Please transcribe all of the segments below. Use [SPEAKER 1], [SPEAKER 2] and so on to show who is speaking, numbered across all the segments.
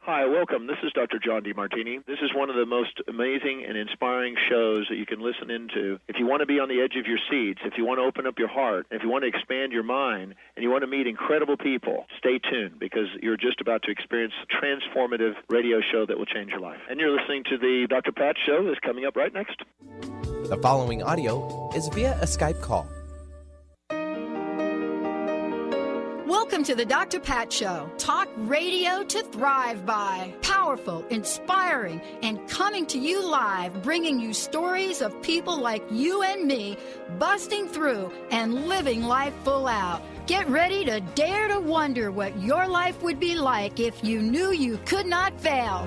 [SPEAKER 1] Hi, welcome. This is Dr. John DeMartini. This is one of the most amazing and inspiring shows that you can listen into. If you want to be on the edge of your seats, if you want to open up your heart, if you want to expand your mind, and you want to meet incredible people, stay tuned because you're just about to experience a transformative radio show that will change your life. And you're listening to the Dr. Pat Show that's coming up right next.
[SPEAKER 2] The following audio is via a Skype call.
[SPEAKER 3] Welcome to the Dr. Pat Show. Talk radio to thrive by. Powerful, inspiring, and coming to you live, bringing you stories of people like you and me busting through and living life full out. Get ready to dare to wonder what your life would be like if you knew you could not fail.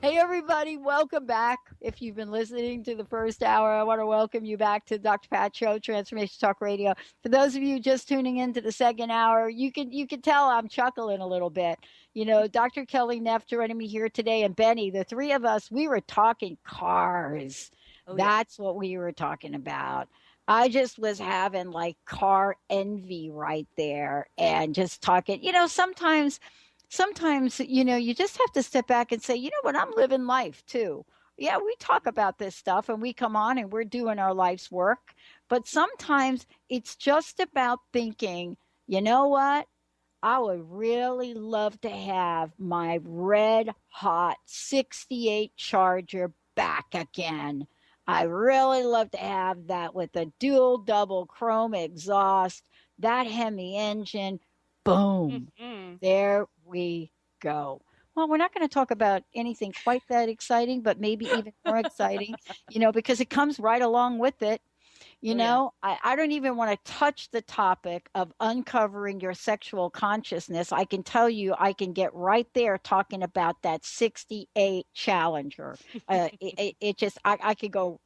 [SPEAKER 3] Hey, everybody, welcome back. If you've been listening to the first hour, I want to welcome you back to the Dr. Pat Show, Transformation Talk Radio. For those of you just tuning into the second hour, you can tell I'm chuckling a little bit. You know, Dr. Kelly Neff joining me here today, and Benny, the three of us, we were talking cars. Oh, that's what we were talking about. I just was having like car envy right there and just talking, you know, sometimes, you know, you just have to step back and say, you know what, I'm living life too. Yeah, we talk about this stuff and we come on and we're doing our life's work. But sometimes it's just about thinking, you know what, I would really love to have my red hot 68 Charger back again. I really love to have that with a dual double chrome exhaust, that Hemi engine. Boom. Mm-hmm. There we go. Well, we're not going to talk about anything quite that exciting, but maybe even more exciting, you know, because it comes right along with it. You know, I don't even want to touch the topic of uncovering your sexual consciousness. I can tell you, I can get right there talking about that 68 Challenger. It just, I could go,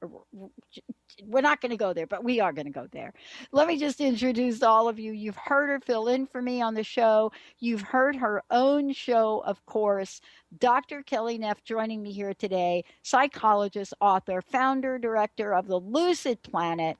[SPEAKER 3] we're not going to go there, but we are going to go there. Let me just introduce all of you. You've heard her fill in for me on the show. You've heard her own show, of course. Dr. Kelly Neff joining me here today, psychologist, author, founder, director of the Lucid Planet.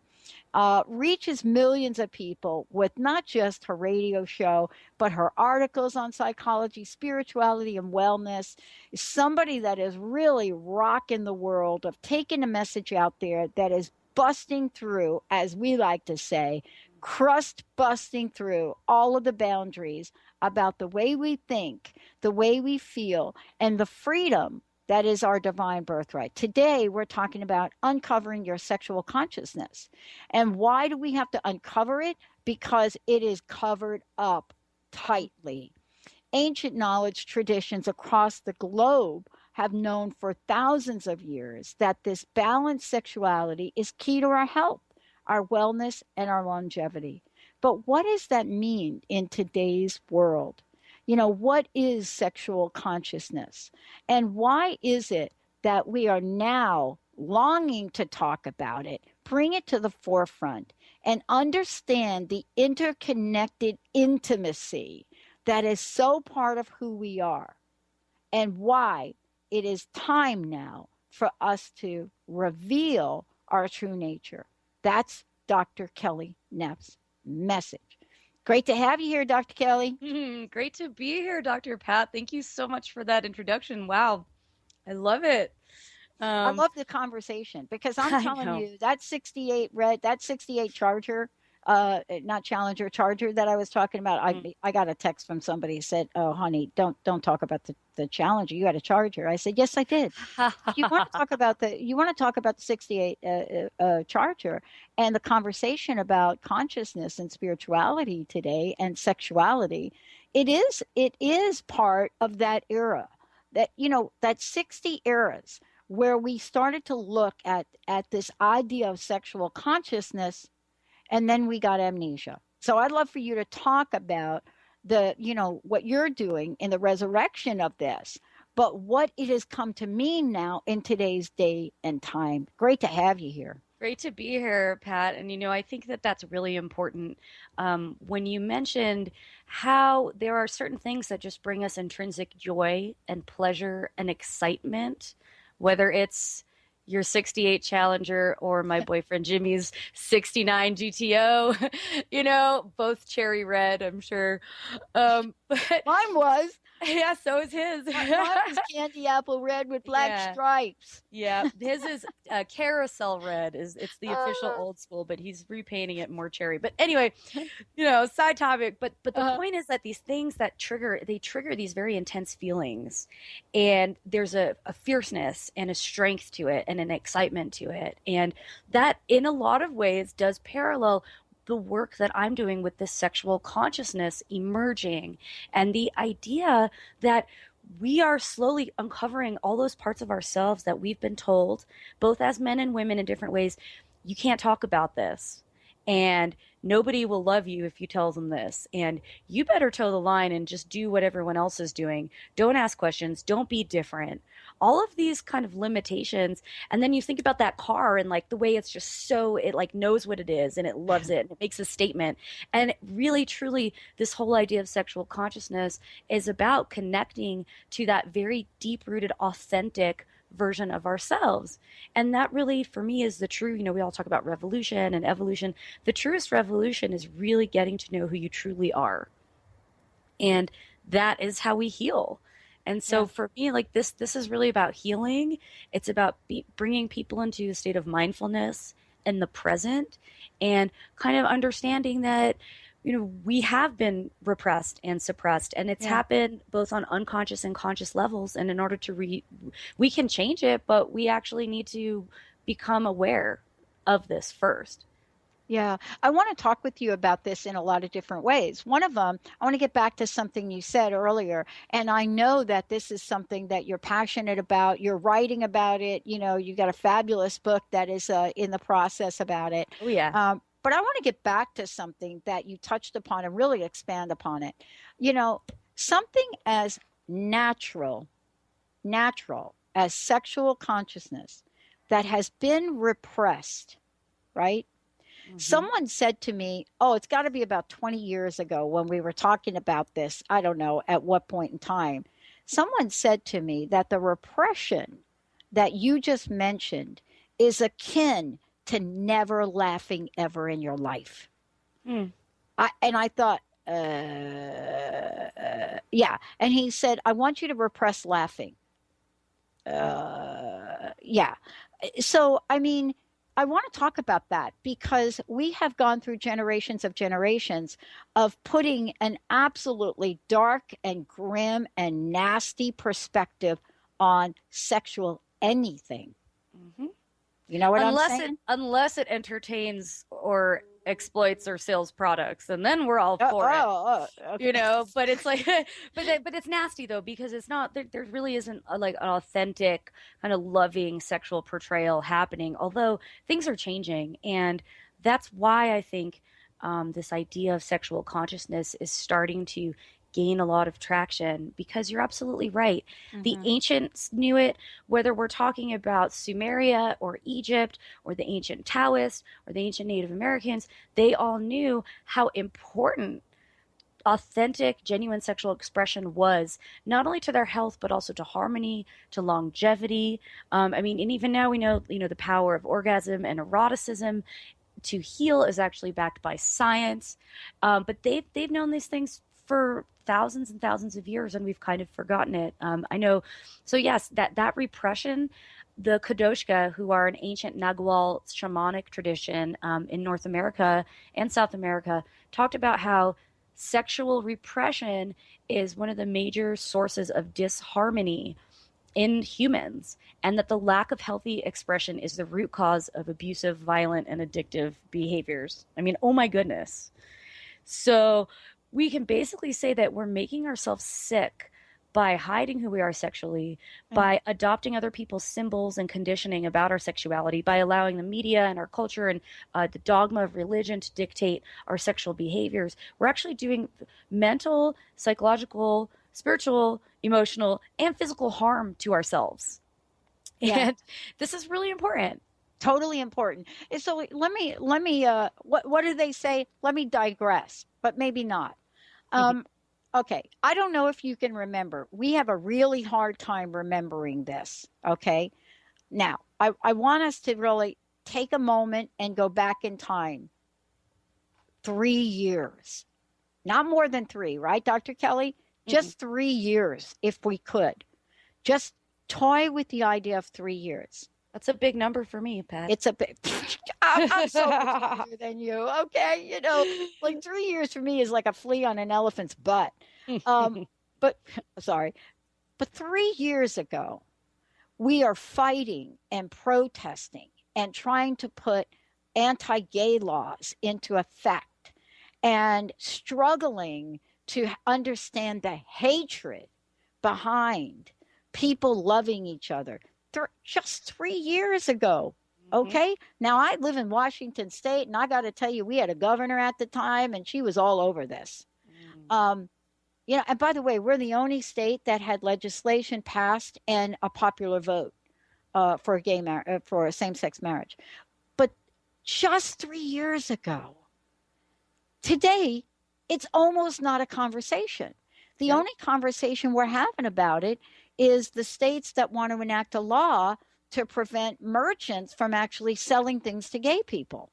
[SPEAKER 3] Reaches millions of people with not just her radio show, but her articles on psychology, spirituality, and wellness. Is somebody that is really rocking the world of taking a message out there that is busting through, as we like to say, crust busting through all of the boundaries about the way we think, the way we feel, and the freedom that is our divine birthright. Today, we're talking about uncovering your sexual consciousness. And why do we have to uncover it? Because it is covered up tightly. Ancient knowledge traditions across the globe have known for thousands of years that this balanced sexuality is key to our health, our wellness, and our longevity. But what does that mean in today's world? You know, what is sexual consciousness? And why is it that we are now longing to talk about it, bring it to the forefront, and understand the interconnected intimacy that is so part of who we are, and why it is time now for us to reveal our true nature? That's Dr. Kelly Neff's message. Great to have you here, Dr. Kelly.
[SPEAKER 4] Great to be here, Dr. Pat. Thank you so much for that introduction. Wow. I love it.
[SPEAKER 3] I love the conversation because I'm telling you that 68 Charger, not Challenger, Charger that I was talking about. I got a text from somebody who said, "Oh, honey, don't talk about the Challenger. You got a Charger." I said, "Yes, I did." You want to talk about the 68 Charger and the conversation about consciousness and spirituality today and sexuality. It is part of that era, that, you know, that 60 eras where we started to look at this idea of sexual consciousness. And then we got amnesia. So I'd love for you to talk about what you're doing in the resurrection of this, but what it has come to mean now in today's day and time. Great to have you here.
[SPEAKER 4] Great to be here, Pat. And, you know, I think that that's really important. When you mentioned how there are certain things that just bring us intrinsic joy and pleasure and excitement, whether it's your 68 Challenger or my boyfriend Jimmy's 69 GTO, both cherry red, I'm sure. But
[SPEAKER 3] Mine was.
[SPEAKER 4] yeah, so is his.
[SPEAKER 3] Mine was candy apple red with black stripes.
[SPEAKER 4] Yeah, his is carousel red. It's the official old school, but he's repainting it more cherry. But anyway, side topic. But the point is that these things that trigger these very intense feelings, and there's a fierceness and a strength to it and an excitement to it, and that in a lot of ways does parallel the work that I'm doing with this sexual consciousness emerging, and the idea that we are slowly uncovering all those parts of ourselves that we've been told, both as men and women in different ways, you can't talk about this. And nobody will love you if you tell them this. And you better toe the line and just do what everyone else is doing. Don't ask questions. Don't be different. All of these kind of limitations. And then you think about that car and like the way it's just so, it like knows what it is and it loves it and it makes a statement. And really, truly, this whole idea of sexual consciousness is about connecting to that very deep-rooted, authentic version of ourselves. And that really, for me, is the true, we all talk about revolution and evolution. The truest revolution is really getting to know who you truly are. And that is how we heal. And so for me, like this is really about healing. It's about bringing people into a state of mindfulness in the present and kind of understanding that, we have been repressed and suppressed, and it's happened both on unconscious and conscious levels. And in order to we can change it, but we actually need to become aware of this first.
[SPEAKER 3] Yeah, I want to talk with you about this in a lot of different ways. One of them, I want to get back to something you said earlier. And I know that this is something that you're passionate about. You're writing about it. You got a fabulous book that is in the process about it.
[SPEAKER 4] Oh, yeah.
[SPEAKER 3] But I want to get back to something that you touched upon and really expand upon it. Something as natural as sexual consciousness that has been repressed, right? Mm-hmm. Someone said to me, it's got to be about 20 years ago when we were talking about this. I don't know at what point in time. Someone said to me that the repression that you just mentioned is akin to never laughing ever in your life. I thought, yeah. And he said, I want you to repress laughing. Yeah. So, I mean, I want to talk about that because we have gone through generations of putting an absolutely dark and grim and nasty perspective on sexual anything. Mm-hmm. You know what I'm saying?
[SPEAKER 4] Unless it entertains or exploits or sells products, and then we're all for it. Okay. But it's like, but it's nasty though, because it's not, there really isn't like an authentic kind of loving sexual portrayal happening, although things are changing. And that's why I think this idea of sexual consciousness is starting to gain a lot of traction, because you're absolutely right. Mm-hmm. The ancients knew it, whether we're talking about Sumeria or Egypt or the ancient Taoists or the ancient Native Americans. They all knew how important authentic, genuine sexual expression was, not only to their health, but also to harmony, to longevity. And even now we know, the power of orgasm and eroticism to heal is actually backed by science. But they've known these things for thousands and thousands of years, and we've kind of forgotten it. I know. So yes, that repression, the Kadoshka, who are an ancient Nagual shamanic tradition in North America and South America, talked about how sexual repression is one of the major sources of disharmony in humans, and that the lack of healthy expression is the root cause of abusive, violent, and addictive behaviors. Oh my goodness. So we can basically say that we're making ourselves sick by hiding who we are sexually, by adopting other people's symbols and conditioning about our sexuality, by allowing the media and our culture and the dogma of religion to dictate our sexual behaviors. We're actually doing mental, psychological, spiritual, emotional, and physical harm to ourselves. Yeah. And this is really important.
[SPEAKER 3] Totally important. So let me what do they say? Let me digress, but maybe not. Okay. I don't know if you can remember. We have a really hard time remembering this. Okay. Now, I want us to really take a moment and go back in time. 3 years, not more than 3, right, Dr. Kelly? Just 3 years, if we could. Just toy with the idea of 3 years.
[SPEAKER 4] That's a big number for me, Pat.
[SPEAKER 3] It's a big. I'm so much older than you. Okay, you know, like 3 years for me is like a flea on an elephant's butt. But 3 years ago, we are fighting and protesting and trying to put anti-gay laws into effect and struggling to understand the hatred behind people loving each other. Just 3 years ago. Okay. Now I live in Washington State, and I got to tell you, we had a governor at the time, and she was all over this. You know, and by the way, we're the only state that had legislation passed and a popular vote for a same-sex marriage. But just 3 years ago, today, it's almost not a conversation. The only conversation we're having about it is the states that want to enact a law to prevent merchants from actually selling things to gay people.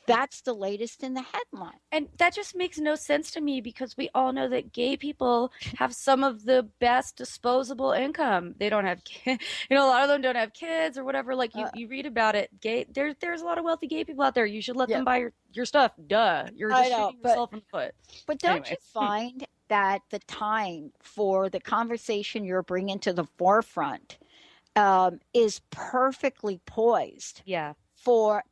[SPEAKER 3] That's the latest in the headline.
[SPEAKER 4] And that just makes no sense to me, because we all know that gay people have some of the best disposable income. They don't have kids. You know, a lot of them don't have kids or whatever. Like you read about it. There's a lot of wealthy gay people out there. You should let them buy your stuff. Duh. You're just shooting yourself in the foot.
[SPEAKER 3] But don't you find that the time for the conversation you're bringing to the forefront is perfectly poised?
[SPEAKER 4] Yeah.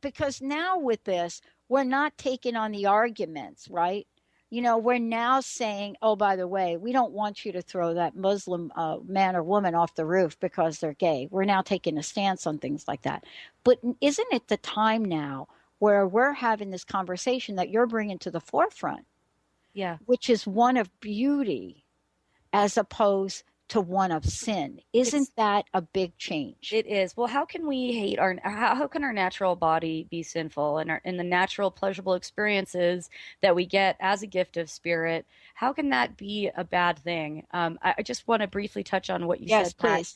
[SPEAKER 3] Because now with this, we're not taking on the arguments, right? You know, we're now saying, oh, by the way, we don't want you to throw that Muslim man or woman off the roof because they're gay. We're now taking a stance on things like that. But isn't it the time now where we're having this conversation that you're bringing to the forefront?
[SPEAKER 4] Yeah. Which
[SPEAKER 3] is one of beauty as opposed to one of sin. Isn't that a big change?
[SPEAKER 4] It is. Well, how can we hate how can our natural body be sinful, and the natural pleasurable experiences that we get as a gift of spirit? How can that be a bad thing? I just want to briefly touch on what you said,
[SPEAKER 3] please.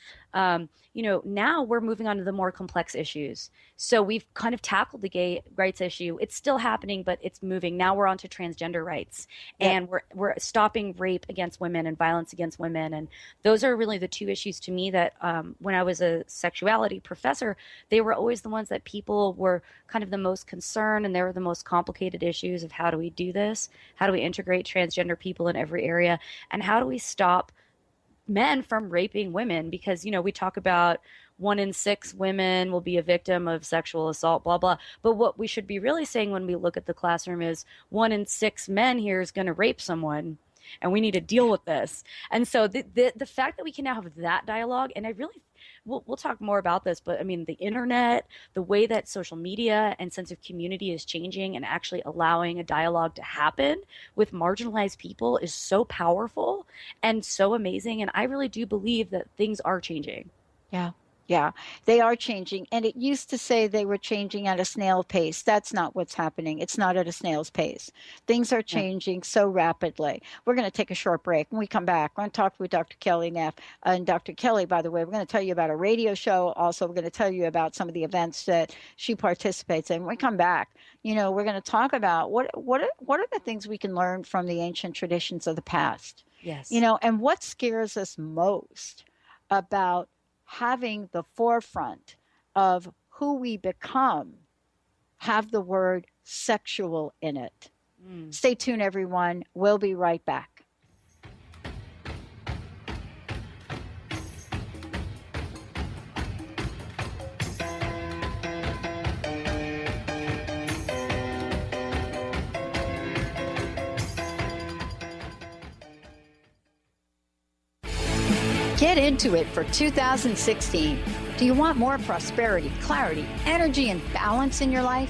[SPEAKER 4] You know, now we're moving on to the more complex issues. So we've kind of tackled the gay rights issue. It's still happening, but it's moving. Now we're on to transgender rights, and we're stopping rape against women and violence against women. And those are really the two issues to me that when I was a sexuality professor, they were always the ones that people were kind of the most concerned, and they were the most complicated issues of how do we do this? How do we integrate transgender people in every area? And how do we stop men from raping women? Because, you know, we talk about 1 in 6 women will be a victim of sexual assault, blah, blah. But what we should be really saying when we look at the classroom is 1 in 6 men here is going to rape someone, and we need to deal with this. And so the fact that we can now have that dialogue, and I really, we'll talk more about this, but I mean, the internet, the way that social media and sense of community is changing and actually allowing a dialogue to happen with marginalized people is so powerful and so amazing. And I really do believe that things are changing.
[SPEAKER 3] Yeah, they are changing. And it used to say they were changing at a snail pace. That's not what's happening. It's not at a snail's pace. Things are changing so rapidly. We're going to take a short break. When we come back, we're going to talk with Dr. Kelly Neff. And Dr. Kelly, by the way, we're going to tell you about a radio show. Also, we're going to tell you about some of the events that she participates in. When we come back, you know, we're going to talk about what are the things we can learn from the ancient traditions of the past.
[SPEAKER 4] Yes.
[SPEAKER 3] You know, and what scares us most about having the forefront of who we become have the word sexual in it. Stay tuned, everyone. We'll be right back. Get into it for 2016. Do you want more prosperity, clarity, energy, and balance in your life?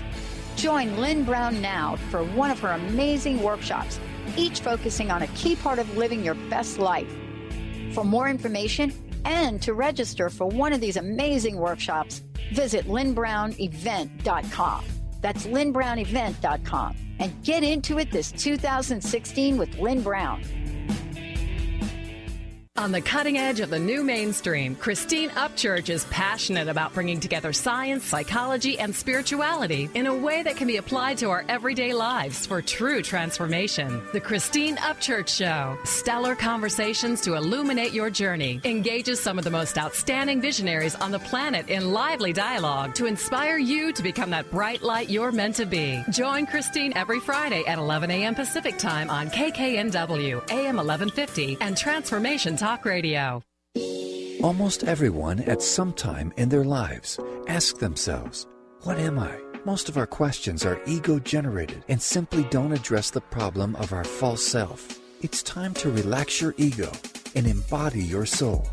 [SPEAKER 3] Join Lynn Brown now for one of her amazing workshops, each focusing on a key part of living your best life. For more information and to register for one of these amazing workshops, visit lynnbrownevent.com. That's lynnbrownevent.com. And get into it this 2016 with Lynn Brown.
[SPEAKER 5] On the cutting edge of the new mainstream, Christine Upchurch is passionate about bringing together science, psychology, and spirituality in a way that can be applied to our everyday lives for true transformation. The Christine Upchurch Show. Stellar conversations to illuminate your journey. Engages some of the most outstanding visionaries on the planet in lively dialogue to inspire you to become that bright light you're meant to be. Join Christine every Friday at 11 a.m. Pacific Time on KKNW, AM 1150, and Transformation Talk Radio.
[SPEAKER 6] Almost everyone at some time in their lives ask themselves, what am I? Most of our questions are ego-generated and simply don't address the problem of our false self. It's time to relax your ego and embody your soul.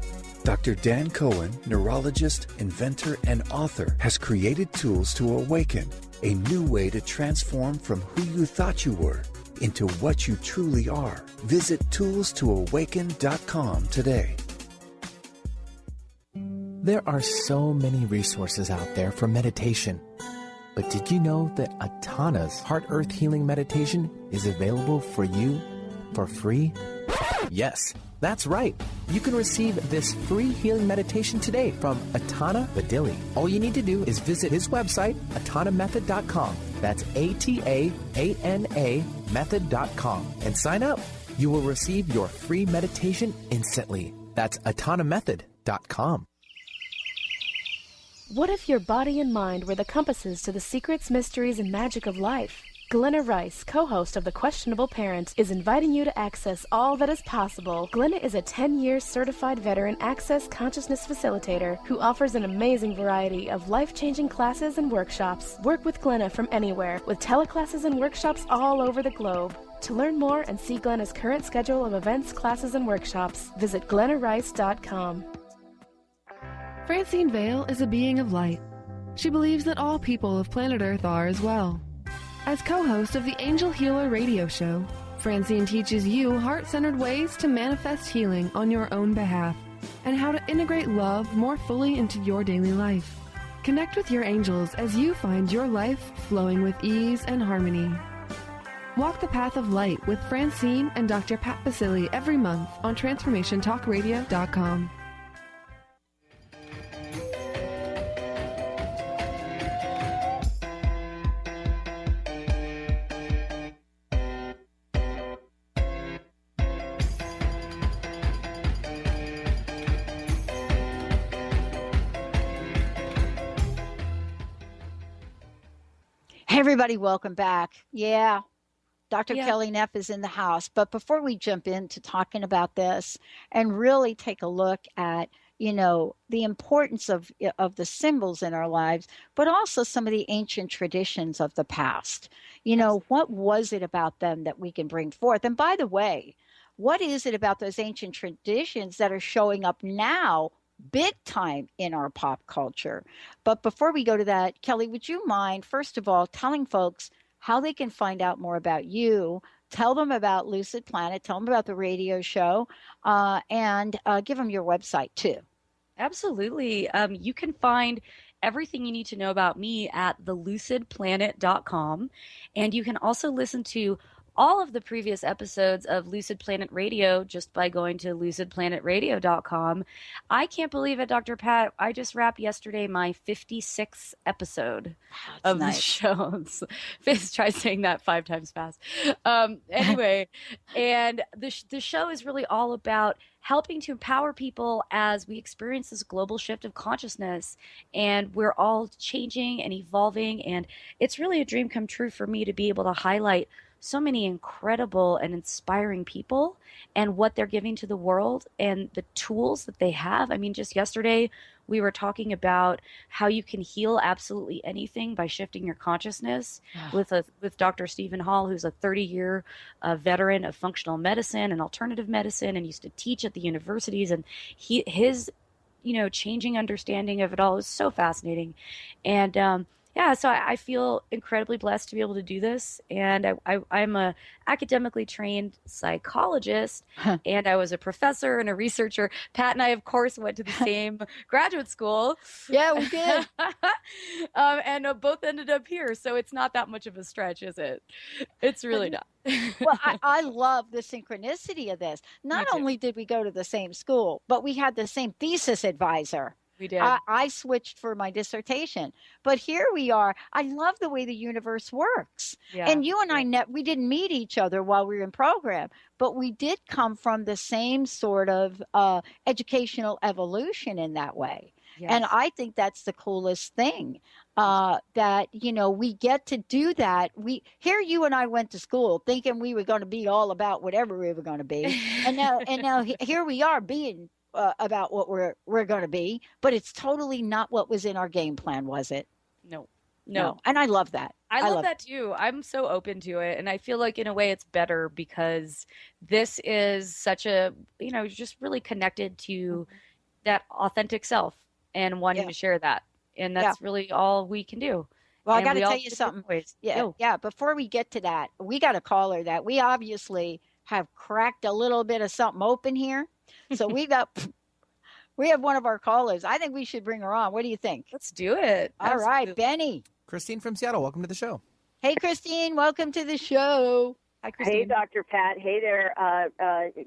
[SPEAKER 6] Dr. Dan Cohen, neurologist, inventor, and author, has created tools to awaken, a new way to transform from who you thought you were into what you truly are. Visit toolstoawaken.com today.
[SPEAKER 2] There are so many resources out there for meditation. But did you know that Atana's Heart Earth Healing Meditation is available for you for free? Yes, that's right. You can receive this free healing meditation today from Atana Vadili. All you need to do is visit his website, atanamethod.com. That's ATAANA method.com, and sign up. You will receive your free meditation instantly. That's atanamethod.com.
[SPEAKER 7] What if your body and mind were the compasses to the secrets, mysteries, and magic of life? Glenna Rice, co-host of The Questionable Parent, is inviting you to access all that is possible. Glenna is a 10-year certified veteran access consciousness facilitator who offers an amazing variety of life-changing classes and workshops. Work with Glenna from anywhere, with teleclasses and workshops all over the globe. To learn more and see Glenna's current schedule of events, classes, and workshops, visit glennarice.com.
[SPEAKER 8] Francine Vale is a being of light. She believes that all people of planet Earth are as well. As co-host of the Angel Healer radio show, Francine teaches you heart-centered ways to manifest healing on your own behalf and how to integrate love more fully into your daily life. Connect with your angels as you find your life flowing with ease and harmony. Walk the path of light with Francine and Dr. Pat Basili every month on TransformationTalkRadio.com.
[SPEAKER 3] Everybody, welcome back. Yeah, Dr. Kelly Neff is in the house. But before we jump into talking about this and really take a look at, you know, the importance of the symbols in our lives, but also some of the ancient traditions of the past, you know, what was it about them that we can bring forth? And by the way, what is it about those ancient traditions that are showing up now big time in our pop culture? But before we go to that, Kelly, would you mind, first of all, telling folks how they can find out more about you? Tell them about Lucid Planet, tell them about the radio show, and give them your website too.
[SPEAKER 4] Absolutely. You can find everything you need to know about me at thelucidplanet.com. And you can also listen to all of the previous episodes of Lucid Planet Radio just by going to lucidplanetradio.com. I can't believe it, Dr. Pat. I just wrapped yesterday my 56th episode of the show. Try saying that 5 times fast. Anyway, and the show is really all about helping to empower people as we experience this global shift of consciousness, and we're all changing and evolving, and it's really a dream come true for me to be able to highlight so many incredible and inspiring people and what they're giving to the world and the tools that they have. I mean, just yesterday we were talking about how you can heal absolutely anything by shifting your consciousness with Dr. Stephen Hall, who's a 30-year veteran of functional medicine and alternative medicine and used to teach at the universities, and his changing understanding of it all is so fascinating. And Yeah, so I feel incredibly blessed to be able to do this. And I'm a academically trained psychologist, and I was a professor and a researcher. Pat and I, of course, went to the same graduate school.
[SPEAKER 3] Yeah, we did.
[SPEAKER 4] And both ended up here. So it's not that much of a stretch, is it? It's really not.
[SPEAKER 3] Well, I love the synchronicity of this. Not only did we go to the same school, but we had the same thesis advisor.
[SPEAKER 4] We did.
[SPEAKER 3] I switched for my dissertation, but here we are. I love the way the universe works.
[SPEAKER 4] Yeah.
[SPEAKER 3] And you and I, we didn't meet each other while we were in program, but we did come from the same sort of educational evolution in that way. Yes. And I think that's the coolest thing, that, you know, we get to do that. Here you and I went to school thinking we were going to be all about whatever we were going to be. And now here we are being about what we're going to be, but it's totally not what was in our game plan, was it?
[SPEAKER 4] No.
[SPEAKER 3] And I love that.
[SPEAKER 4] I love that too. I'm so open to it. And I feel like in a way it's better because this is such a, you know, just really connected to that authentic self and wanting to share that. And that's really all we can do.
[SPEAKER 3] Well, I got to tell you something. Yeah. Before we get to that, we got to call her that. We obviously have cracked a little bit of something open here. So we have one of our callers. I think we should bring her on. What do you think?
[SPEAKER 4] Let's do it.
[SPEAKER 3] All right, Benny.
[SPEAKER 2] Christine from Seattle, welcome to the show.
[SPEAKER 3] Hey, Christine, welcome to the show.
[SPEAKER 4] Hi, Christine.
[SPEAKER 9] Hey, Dr. Pat. Hey there,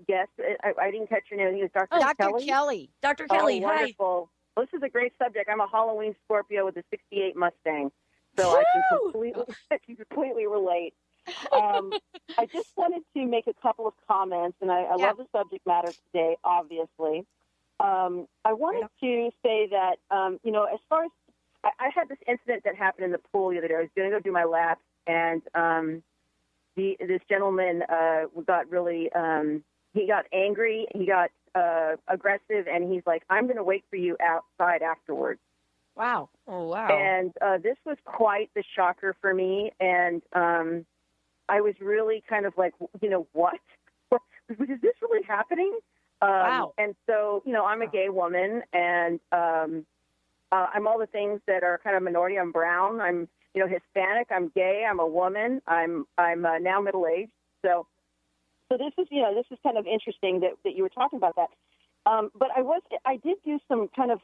[SPEAKER 9] guest. I didn't catch your name. I think it was Dr. Kelly.
[SPEAKER 3] Kelly.
[SPEAKER 4] Dr. Kelly, hi.
[SPEAKER 9] Wonderful. Well, this is a great subject. I'm a Halloween Scorpio with a 68 Mustang, so I can completely relate. I just wanted to make a couple of comments, and I love the subject matter today, obviously. I wanted to say that, you know, as far as I had this incident that happened in the pool the other day. I was going to go do my laps, and this gentleman got really, he got angry, he got aggressive, and he's like, I'm going to wait for you outside afterwards.
[SPEAKER 3] Wow.
[SPEAKER 4] Oh, wow.
[SPEAKER 9] And this was quite the shocker for me, and I was really kind of like, you know, what? Is this really happening?
[SPEAKER 3] Wow.
[SPEAKER 9] And so, you know, I'm a gay woman, and I'm all the things that are kind of minority. I'm brown. I'm, you know, Hispanic. I'm gay. I'm a woman. I'm now middle-aged. So this is, you know, this is kind of interesting that you were talking about that. But I did do some kind of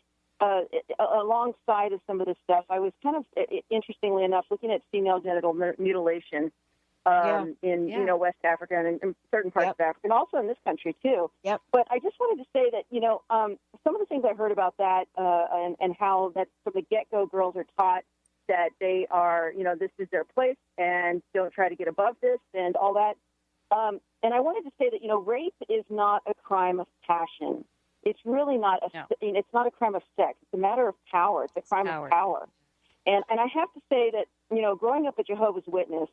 [SPEAKER 9] alongside of some of this stuff. I was kind of, interestingly enough, looking at female genital mutilation in you know, West Africa and in certain parts of Africa, and also in this country too.
[SPEAKER 3] Yep.
[SPEAKER 9] But I just wanted to say that, you know, some of the things I heard about that and how that from the get-go girls are taught that they are, you know, this is their place and don't try to get above this and all that. And I wanted to say that, you know, rape is not a crime of passion. It's really not it's not a crime of sex. It's a matter of power. It's a crime of power. And I have to say that, you know, growing up a Jehovah's Witness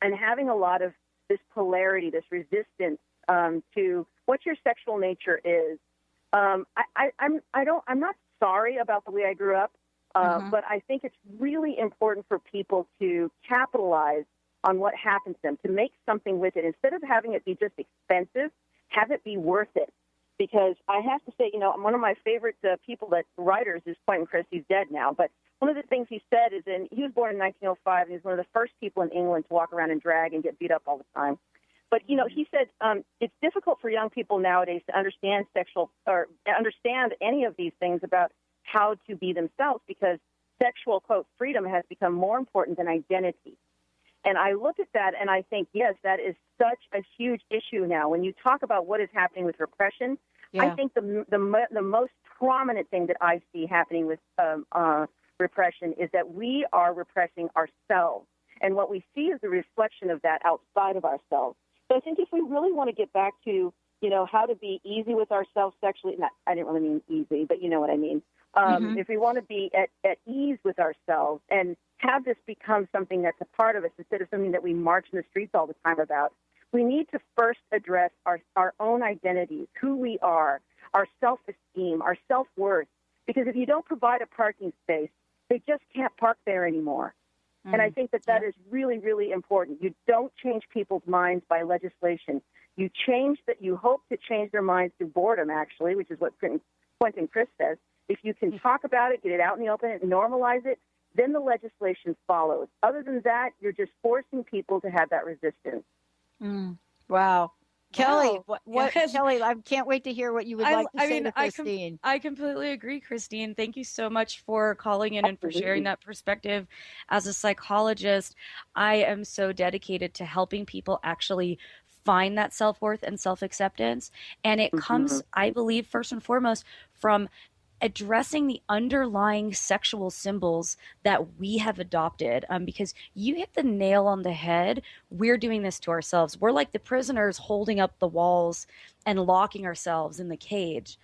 [SPEAKER 9] and having a lot of this polarity, this resistance to what your sexual nature is, I'm not sorry about the way I grew up, but I think it's really important for people to capitalize on what happens to them, to make something with it. Instead of having it be just expensive, have it be worth it. Because I have to say, you know, one of my favorite writers is Quentin Crisp. He's dead now, but one of the things he said is, he was born in 1905, and he was one of the first people in England to walk around in drag and get beat up all the time. But, you know, he said it's difficult for young people nowadays to understand understand any of these things about how to be themselves, because sexual, quote, freedom has become more important than identity. And I look at that and I think, yes, that is such a huge issue now. When you talk about what is happening with repression, I think the most prominent thing that I see happening with repression is that we are repressing ourselves. And what we see is a reflection of that outside of ourselves. So I think if we really want to get back to, you know, how to be easy with ourselves sexually, I didn't really mean easy, but you know what I mean. If we want to be at ease with ourselves and have this become something that's a part of us instead of something that we march in the streets all the time about, we need to first address our own identities, who we are, our self-esteem, our self-worth. Because if you don't provide a parking space, they just can't park there anymore. And I think that is really, really important. You don't change people's minds by legislation. You hope to change their minds through boredom, actually, which is what Quentin Crisp says. If you can talk about it, get it out in the open, normalize it, then the legislation follows. Other than that, you're just forcing people to have that resistance.
[SPEAKER 3] Wow. Kelly, what
[SPEAKER 4] Yes.
[SPEAKER 3] Kelly, I can't wait to hear what you would like to say to Christine.
[SPEAKER 4] I completely agree, Christine. Thank you so much for calling in and for sharing that perspective. As a psychologist, I am so dedicated to helping people actually find that self-worth and self-acceptance. And it comes, I believe, first and foremost, from addressing the underlying sexual symbols that we have adopted. Because you hit the nail on the head. We're doing this to ourselves. We're like the prisoners holding up the walls and locking ourselves in the cage,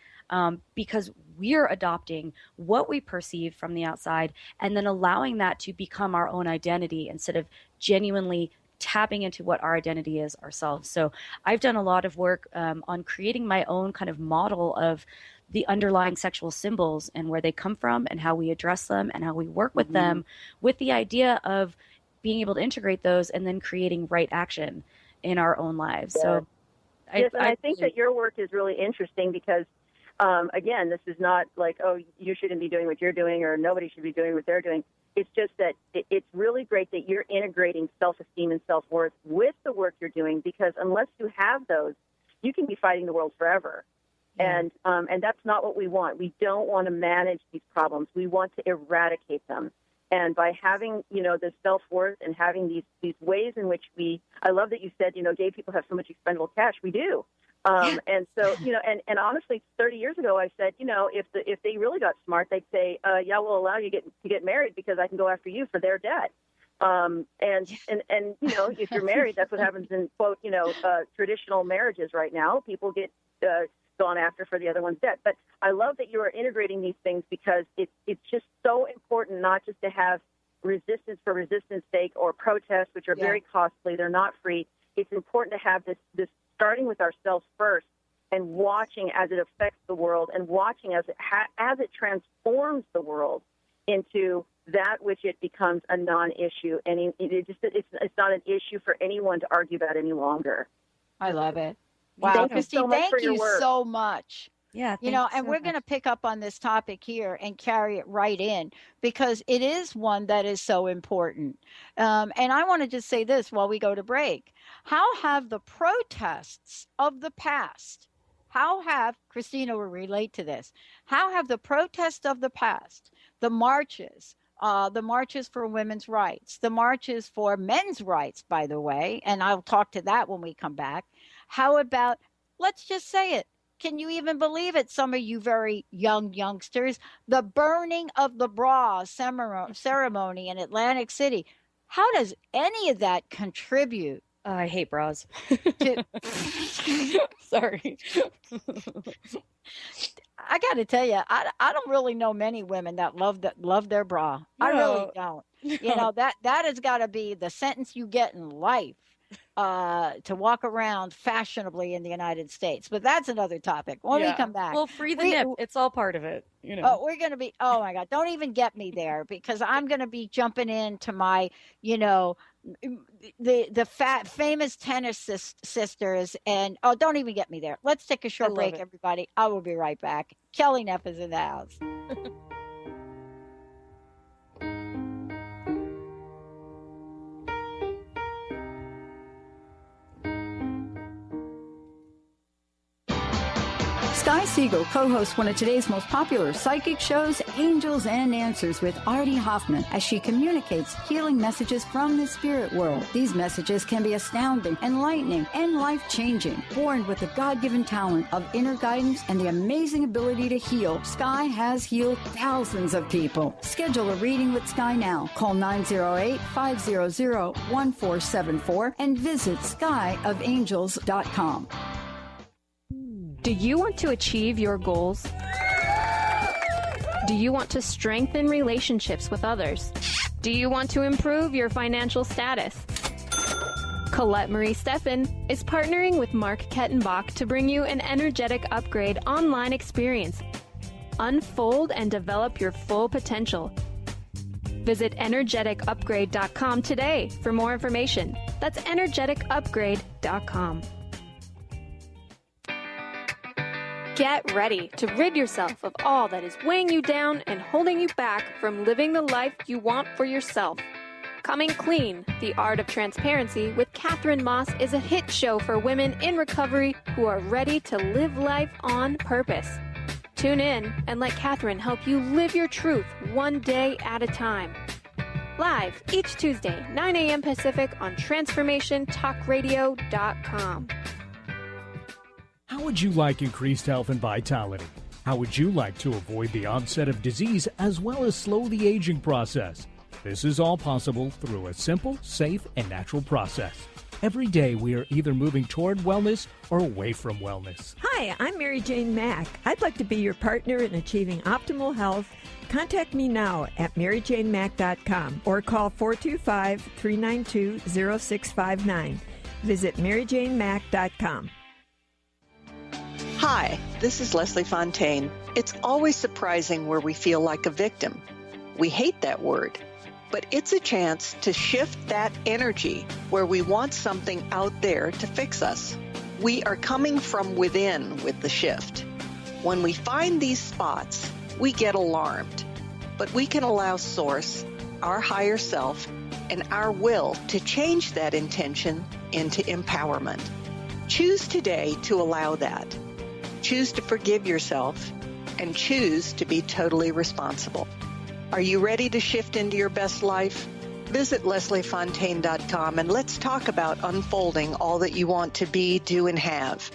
[SPEAKER 4] because we're adopting what we perceive from the outside and then allowing that to become our own identity instead of genuinely tapping into what our identity is ourselves. So I've done a lot of work on creating my own kind of model of the underlying sexual symbols and where they come from and how we address them and how we work with them, with the idea of being able to integrate those and then creating right action in our own lives. So
[SPEAKER 9] I think that your work is really interesting because, again, this is not like, oh, you shouldn't be doing what you're doing or nobody should be doing what they're doing. It's just that it's really great that you're integrating self-esteem and self-worth with the work you're doing, because unless you have those, you can be fighting the world forever. And that's not what we want. We don't want to manage these problems. We want to eradicate them. And by having, the self-worth and having these ways in which I love that you said, gay people have so much expendable cash. We do. And so, and honestly, 30 years ago, I said, if they really got smart, they'd say, yeah, we'll allow you to get married because I can go after you for their debt. And if you're married, that's what happens in, quote, traditional marriages right now. People get gone after for the other one's debt. But I love that you are integrating these things because it's just so important not just to have resistance for resistance sake or protests, which are very costly. They're not free. It's important to have this starting with ourselves first and watching as it affects the world and watching as it transforms the world into that which it becomes a non-issue. And it's not an issue for anyone to argue about any longer.
[SPEAKER 3] I love it. Wow, Christine, thank you so much.
[SPEAKER 4] Yeah,
[SPEAKER 3] and we're going to pick up on this topic here and carry it right in because it is one that is so important. And I want to just say this while we go to break. How have the protests of the past, Christina will relate to this, how have the protests of the past, the marches for women's rights, the marches for men's rights, by the way, and I'll talk to that when we come back. How about, let's just say it, can you even believe it, some of you very young youngsters, the burning of the bra ceremony in Atlantic City? How does any of that contribute?
[SPEAKER 4] I hate bras.
[SPEAKER 3] To...
[SPEAKER 4] Sorry.
[SPEAKER 3] I got to tell you, I don't really know many women that love their bra. No. I really don't. No. That has got to be the sentence you get in life. To walk around fashionably in the United States. But that's another topic. When we come back.
[SPEAKER 4] Well, free the nip. It's all part of it.
[SPEAKER 3] Oh, we're going to be, oh my God, don't even get me there because I'm going to be jumping into my, the famous tennis sisters and, don't even get me there. Let's take a short break, everybody. I will be right back. Kelly Neff is in the house. Sky Siegel co-hosts one of today's most popular psychic shows, Angels and Answers with Artie Hoffman, as she communicates healing messages from the spirit world. These messages can be astounding, enlightening, and life-changing. Born with the God-given talent of inner guidance and the amazing ability to heal, Sky has healed thousands of people. Schedule a reading with Sky now. Call 908-500-1474 and visit skyofangels.com.
[SPEAKER 10] Do you want to achieve your goals? Do you want to strengthen relationships with others? Do you want to improve your financial status? Colette Marie Steffen is partnering with Mark Kettenbach to bring you an energetic upgrade online experience. Unfold and develop your full potential. Visit energeticupgrade.com today for more information. That's energeticupgrade.com. Get ready to rid yourself of all that is weighing you down and holding you back from living the life you want for yourself. Coming Clean, The Art of Transparency with Catherine Moss is a hit show for women in recovery who are ready to live life on purpose. Tune in and let Catherine help you live your truth one day at a time. Live each Tuesday, 9 a.m. Pacific on TransformationTalkRadio.com.
[SPEAKER 11] How would you like increased health and vitality? How would you like to avoid the onset of disease as well as slow the aging process? This is all possible through a simple, safe, and natural process. Every day we are either moving toward wellness or away from wellness.
[SPEAKER 12] Hi, I'm Mary Jane Mack. I'd like to be your partner in achieving optimal health. Contact me now at maryjanemack.com or call 425-392-0659. Visit maryjanemack.com.
[SPEAKER 13] Hi, this is Leslie Fontaine. It's always surprising where we feel like a victim. We hate that word, but it's a chance to shift that energy where we want something out there to fix us. We are coming from within with the shift. When we find these spots, we get alarmed, but we can allow Source, our higher self, and our will to change that intention into empowerment. Choose today to allow that. Choose to forgive yourself and choose to be totally responsible. Are you ready to shift into your best life? Visit lesliefontaine.com and let's talk about unfolding all that you want to be, do, and have.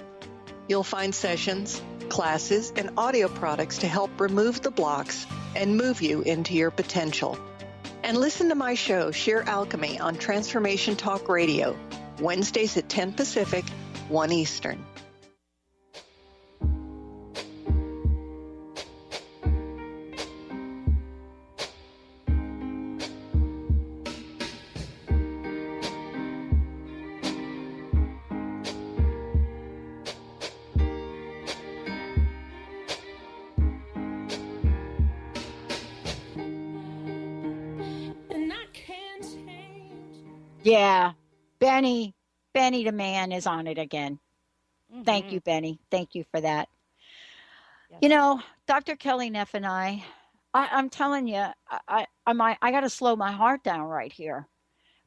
[SPEAKER 13] You'll find sessions, classes, and audio products to help remove the blocks and move you into your potential. And listen to my show, Sheer Alchemy, on Transformation Talk Radio, Wednesdays at 10 Pacific, 1 Eastern.
[SPEAKER 3] Yeah, Benny the man is on it again. Mm-hmm. Thank you, Benny. Thank you for that. Yes. You know, Dr. Kelly Neff and I'm telling you, I got to slow my heart down right here,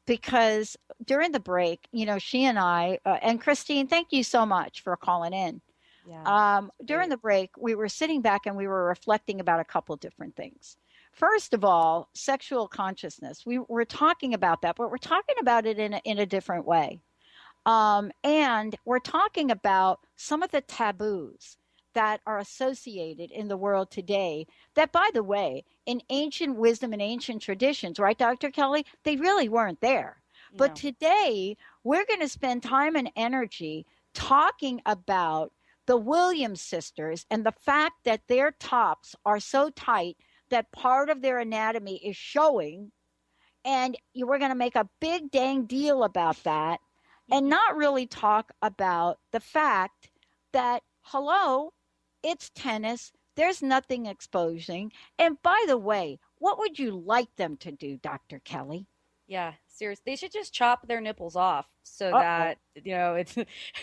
[SPEAKER 3] because during the break, you know, she and I and Christine, thank you so much for calling in. Yeah, during the break, we were sitting back and we were reflecting about a couple different things. First of all, sexual consciousness. We're talking about that, but we're talking about it in a different way. And we're talking about some of the taboos that are associated in the world today that, by the way, in ancient wisdom and ancient traditions, right, Dr. Kelly, they really weren't there. No. But today, we're going to spend time and energy talking about the Williams sisters and the fact that their tops are so tight that part of their anatomy is showing, and we're going to make a big dang deal about that and not really talk about the fact that, hello, it's tennis, there's nothing exposing. And by the way, what would you like them to do, Dr. Kelly?
[SPEAKER 4] Yeah, seriously, they should just chop their nipples off so that, you know,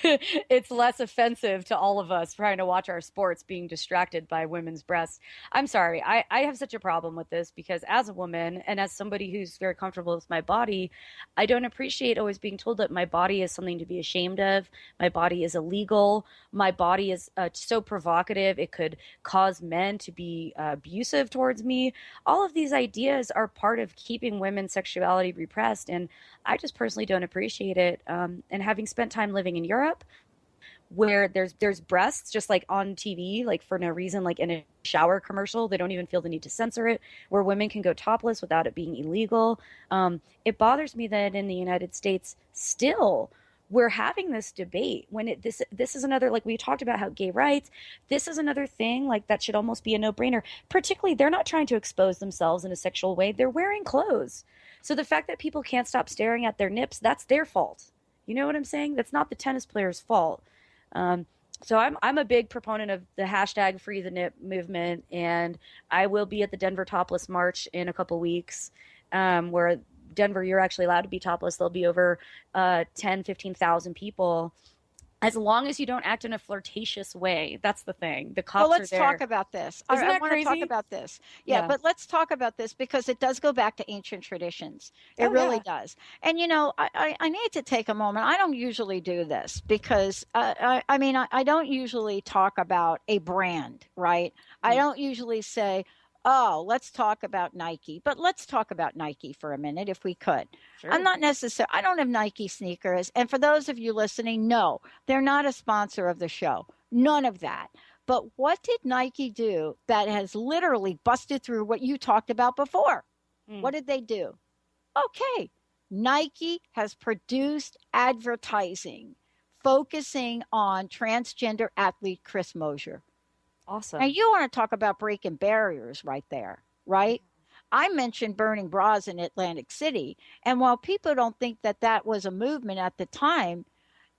[SPEAKER 4] it's less offensive to all of us trying to watch our sports being distracted by women's breasts. I'm sorry. I have such a problem with this because as a woman and as somebody who's very comfortable with my body, I don't appreciate always being told that my body is something to be ashamed of. My body is illegal. My body is so provocative. It could cause men to be abusive towards me. All of these ideas are part of keeping women's sexuality repressed, and I just personally don't appreciate it. And having spent time living in Europe, where there's breasts just like on TV, like for no reason, like in a shower commercial, they don't even feel the need to censor it, where women can go topless without it being illegal. It bothers me that in the United States still we're having this debate when this is another, like we talked about how gay rights, this is another thing like that should almost be a no-brainer. Particularly, they're not trying to expose themselves in a sexual way. They're wearing clothes. So the fact that people can't stop staring at their nips, that's their fault. You know what I'm saying? That's not the tennis player's fault. So I'm a big proponent of the hashtag Free the Nip movement, and I will be at the Denver Topless March in a couple weeks, where Denver, you're actually allowed to be topless. There'll be over 15,000 people. as long as you don't act in a flirtatious way. That's the thing. The cops
[SPEAKER 3] well, let's
[SPEAKER 4] are there.
[SPEAKER 3] talk about this.
[SPEAKER 4] Isn't
[SPEAKER 3] I
[SPEAKER 4] that
[SPEAKER 3] want to talk
[SPEAKER 4] crazy?
[SPEAKER 3] about this. Yeah, but let's talk about this because it does go back to ancient traditions. It really does. And, you know, I need to take a moment. I don't usually do this because, I don't usually talk about a brand, right? I don't usually say, oh, let's talk about Nike. But let's talk about Nike for a minute if we could.
[SPEAKER 4] Sure.
[SPEAKER 3] I'm not necessarily, I don't have Nike sneakers. And for those of you listening, no, they're not a sponsor of the show. None of that. But what did Nike do that has literally busted through what you talked about before? What did they do? Okay, Nike has produced advertising focusing on transgender athlete Chris Mosier.
[SPEAKER 4] Awesome.
[SPEAKER 3] Now, you want to talk about breaking barriers right there, right? I mentioned burning bras in Atlantic City. And while people don't think that that was a movement at the time,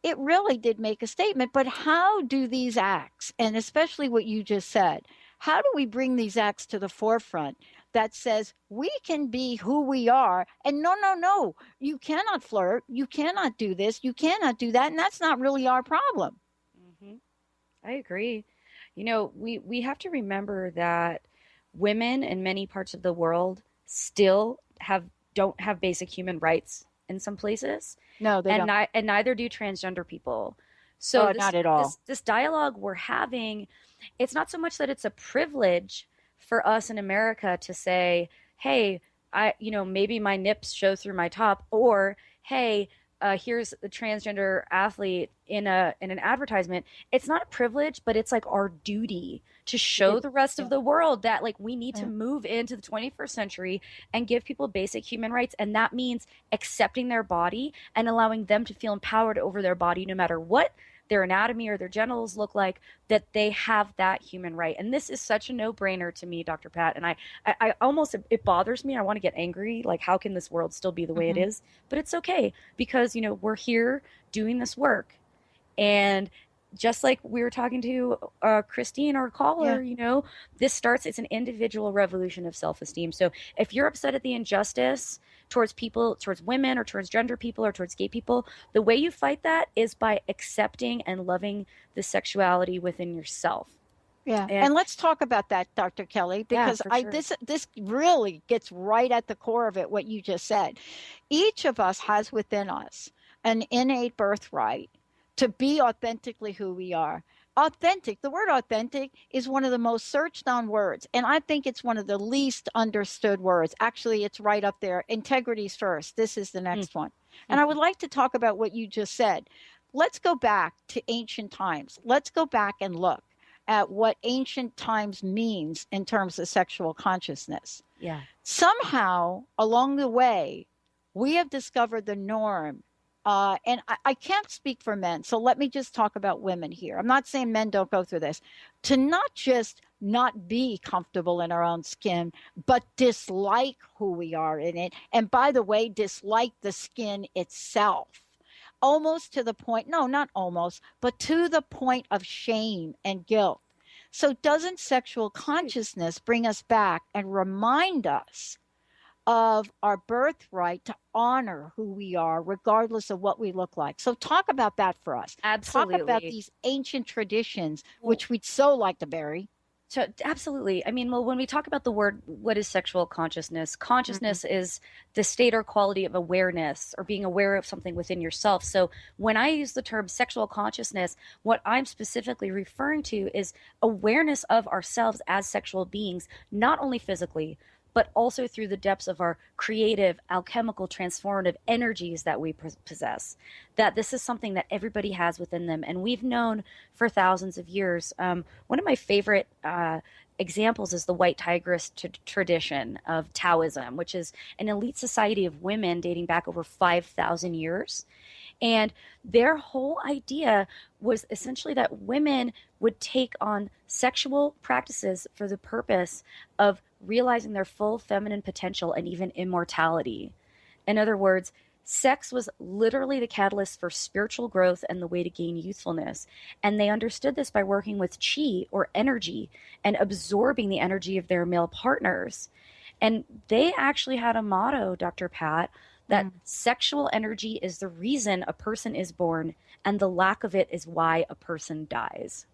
[SPEAKER 3] it really did make a statement. But how do these acts, and especially what you just said, how do we bring these acts to the forefront that says we can be who we are? And no, you cannot flirt. You cannot do this. You cannot do that. And that's not really our problem.
[SPEAKER 4] Mm-hmm. I agree. You know, we have to remember that women in many parts of the world still don't have basic human rights in some places.
[SPEAKER 3] No, they don't.
[SPEAKER 4] And neither do transgender people. So
[SPEAKER 3] not at all.
[SPEAKER 4] This dialogue we're having, it's not so much that it's a privilege for us in America to say, hey, maybe my nips show through my top, or hey, here's the transgender athlete in an advertisement. It's not a privilege, but it's like our duty to show the rest of the world that like we need to move into the 21st century and give people basic human rights. And that means accepting their body and allowing them to feel empowered over their body, no matter what their anatomy or their genitals look like, that they have that human right. And this is such a no-brainer to me, Dr. Pat. And I almost, it bothers me. I want to get angry. Like, how can this world still be the way it is? But it's okay because, we're here doing this work. And just like we were talking to Christine, our caller, it's an individual revolution of self-esteem. So if you're upset at the injustice towards people, towards women or towards gender people or towards gay people, the way you fight that is by accepting and loving the sexuality within yourself.
[SPEAKER 3] Yeah. And let's talk about that, Dr. Kelly, because this really gets right at the core of it, what you just said. Each of us has within us an innate birthright to be authentically who we are. Authentic, the word authentic is one of the most searched on words. And I think it's one of the least understood words. Actually, it's right up there. Integrity's first. This is the next one. And I would like to talk about what you just said. Let's go back to ancient times. Let's go back and look at what ancient times means in terms of sexual consciousness.
[SPEAKER 4] Yeah.
[SPEAKER 3] Somehow along the way, we have discovered the norm. And I can't speak for men, so let me just talk about women here. I'm not saying men don't go through this. To not just not be comfortable in our own skin, but dislike who we are in it. And by the way, dislike the skin itself. Almost to the point, no, not almost, but to the point of shame and guilt. So doesn't sexual consciousness bring us back and remind us of our birthright to honor who we are, regardless of what we look like? So talk about that for us.
[SPEAKER 4] Absolutely.
[SPEAKER 3] Talk about these ancient traditions, which we'd so like to bury.
[SPEAKER 4] So absolutely. I mean, well, when we talk about the word, what is sexual consciousness? Consciousness is the state or quality of awareness or being aware of something within yourself. So when I use the term sexual consciousness, what I'm specifically referring to is awareness of ourselves as sexual beings, not only physically, but also through the depths of our creative, alchemical, transformative energies that we possess. That this is something that everybody has within them. And we've known for thousands of years. One of my favorite examples is the white tigress tradition of Taoism, which is an elite society of women dating back over 5,000 years. And their whole idea was essentially that women would take on sexual practices for the purpose of realizing their full feminine potential and even immortality. In other words, sex was literally the catalyst for spiritual growth and the way to gain youthfulness. And they understood this by working with chi or energy and absorbing the energy of their male partners. And they actually had a motto, Dr. Pat, that sexual energy is the reason a person is born, and the lack of it is why a person dies.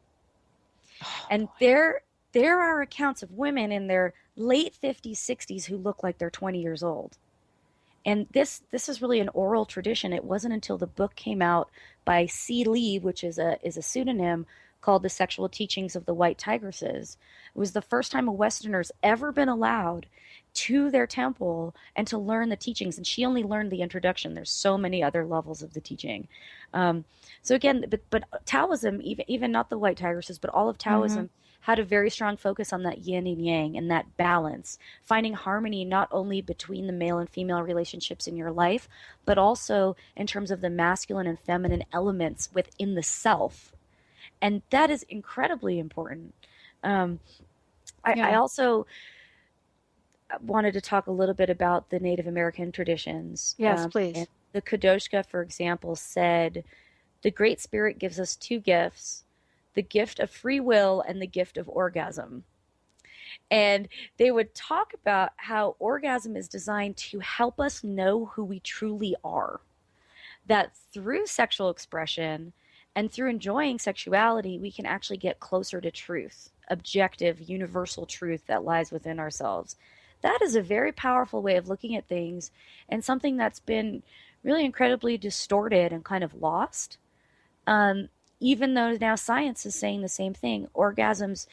[SPEAKER 4] And there are accounts of women in their late 50s, 60s who look like they're 20 years old. And this is really an oral tradition. It wasn't until the book came out by C. Lee, which is a pseudonym, called The Sexual Teachings of the White Tigresses. It was the first time a Westerner's ever been allowed to their temple and to learn the teachings. And she only learned the introduction. There's so many other levels of the teaching. So again, but Taoism, even not the White Tigresses, but all of Taoism had a very strong focus on that yin and yang and that balance, finding harmony not only between the male and female relationships in your life, but also in terms of the masculine and feminine elements within the self. And that is incredibly important. I also wanted to talk a little bit about the Native American traditions.
[SPEAKER 3] Yes, please.
[SPEAKER 4] And the Kadoshka, for example, said, the Great Spirit gives us two gifts, the gift of free will and the gift of orgasm. And they would talk about how orgasm is designed to help us know who we truly are. That through sexual expression and through enjoying sexuality, we can actually get closer to truth, objective, universal truth that lies within ourselves. That is a very powerful way of looking at things, and something that's been really incredibly distorted and kind of lost. Even though now science is saying the same thing. Orgasms,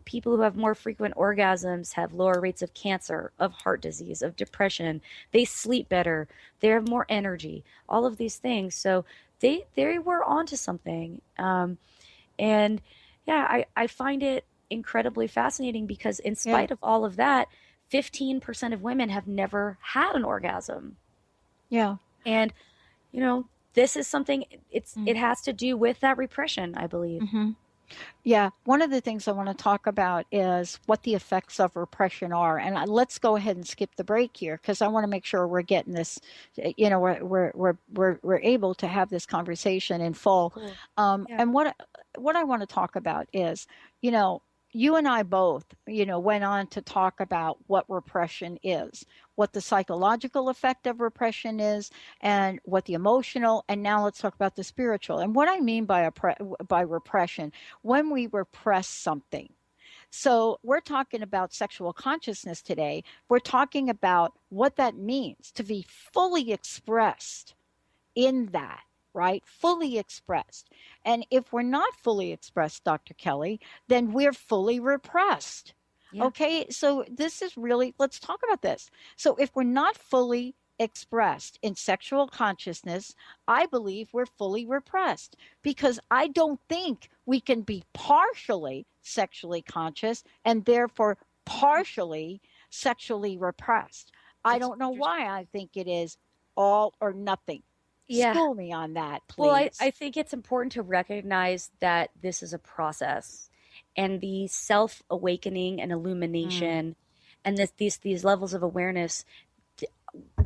[SPEAKER 4] people who have more frequent orgasms have lower rates of cancer, of heart disease, of depression. They sleep better. They have more energy. All of these things. So they were onto something. And yeah, I find it incredibly fascinating because in spite of all of that, 15% of women have never had an orgasm.
[SPEAKER 3] Yeah.
[SPEAKER 4] And, you know, this is something, it has to do with that repression, I believe.
[SPEAKER 3] Yeah. One of the things I want to talk about is what the effects of repression are. And let's go ahead and skip the break here, because I want to make sure we're getting this, you know, we're able to have this conversation in full. Cool. And what I want to talk about is, you know, you and I both, you know, went on to talk about what repression is, what the psychological effect of repression is, and what the emotional, and now let's talk about the spiritual. And what I mean by repression, when we repress something. So we're talking about sexual consciousness today. We're talking about what that means to be fully expressed in that. Right? Fully expressed. And if we're not fully expressed, Dr. Kelly, then we're fully repressed. Yeah. Okay. So this is really, let's talk about this. So if we're not fully expressed in sexual consciousness, I believe we're fully repressed, because I don't think we can be partially sexually conscious and therefore partially sexually repressed. I don't know why I think it is all or nothing.
[SPEAKER 4] Yeah.
[SPEAKER 3] School me on that, please.
[SPEAKER 4] Well, I think it's important to recognize that this is a process, and the self-awakening and illumination and these levels of awareness,